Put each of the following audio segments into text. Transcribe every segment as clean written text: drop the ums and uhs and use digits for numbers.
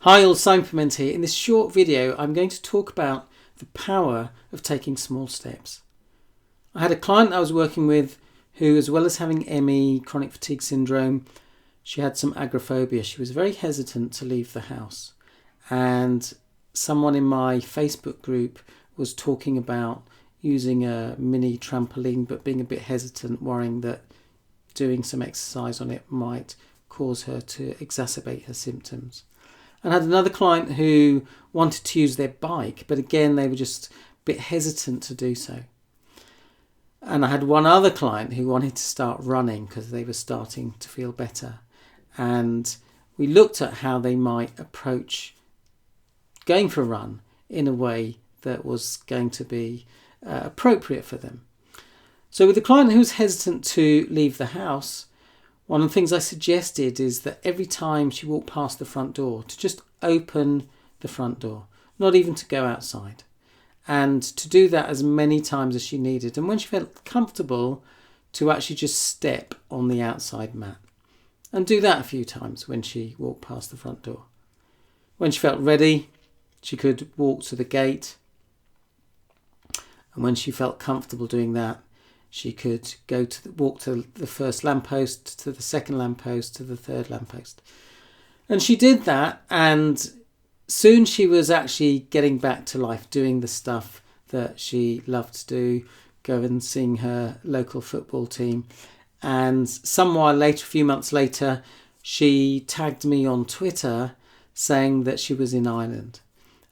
Hi all, Simon Pimenta here. In this short video I'm going to talk about the power of taking small steps. I had a client I was working with who, as well as having ME, chronic fatigue syndrome, she had some agoraphobia. She was very hesitant to leave the house, and someone in my Facebook group was talking about using a mini trampoline but being a bit hesitant, worrying that doing some exercise on it might cause her to exacerbate her symptoms. And I had another client who wanted to use their bike, but again they were just a bit hesitant to do so. And I had one other client who wanted to start running because they were starting to feel better. And we looked at how they might approach going for a run in a way that was going to be appropriate for them. So with the client who was hesitant to leave the house, one of the things I suggested is that every time she walked past the front door, to just open the front door, not even to go outside, and to do that as many times as she needed. And when she felt comfortable, to actually just step on the outside mat and do that a few times when she walked past the front door. When she felt ready, she could walk to the gate. And when she felt comfortable doing that, she could walk to the first lamppost, to the second lamppost, to the third lamppost. And she did that, and soon she was actually getting back to life, doing the stuff that she loved to do, go and sing her local football team. And some while later, a few months later, she tagged me on Twitter saying that she was in Ireland.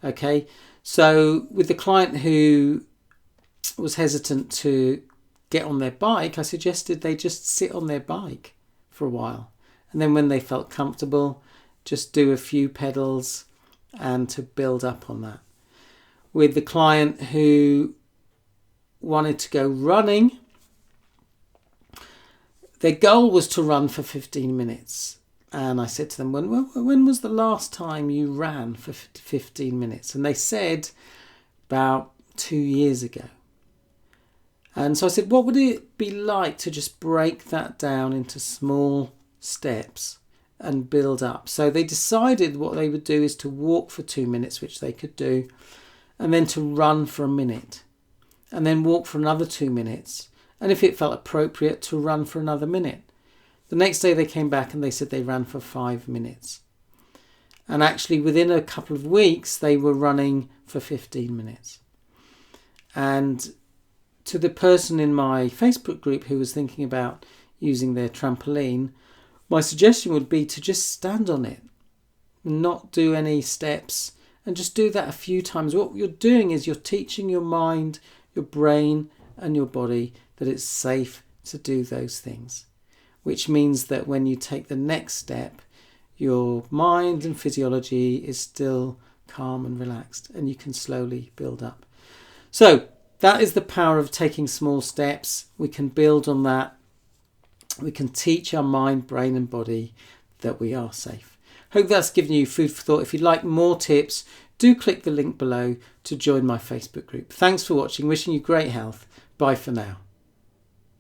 Okay, so with the client who was hesitant to get on their bike, I suggested they just sit on their bike for a while, and then when they felt comfortable, just do a few pedals and to build up on that. With the client who wanted to go running, their goal was to run for 15 minutes, and I said to them, when was the last time you ran for 15 minutes? And they said about 2 years ago. And so I said, what would it be like to just break that down into small steps and build up? So they decided what they would do is to walk for 2 minutes, which they could do, and then to run for a minute, and then walk for another 2 minutes. And if it felt appropriate, to run for another minute. The next day they came back and they said they ran for 5 minutes. And actually within a couple of weeks, they were running for 15 minutes. And to the person in my Facebook group who was thinking about using their trampoline, my suggestion would be to just stand on it, not do any steps, and just do that a few times. What you're doing is you're teaching your mind, your brain, and your body that it's safe to do those things, which means that when you take the next step, your mind and physiology is still calm and relaxed, and you can slowly build up. So that is the power of taking small steps. We can build on that. We can teach our mind, brain and body that we are safe. Hope that's given you food for thought. If you'd like more tips, do click the link below to join my Facebook group. Thanks for watching. Wishing you great health. Bye for now.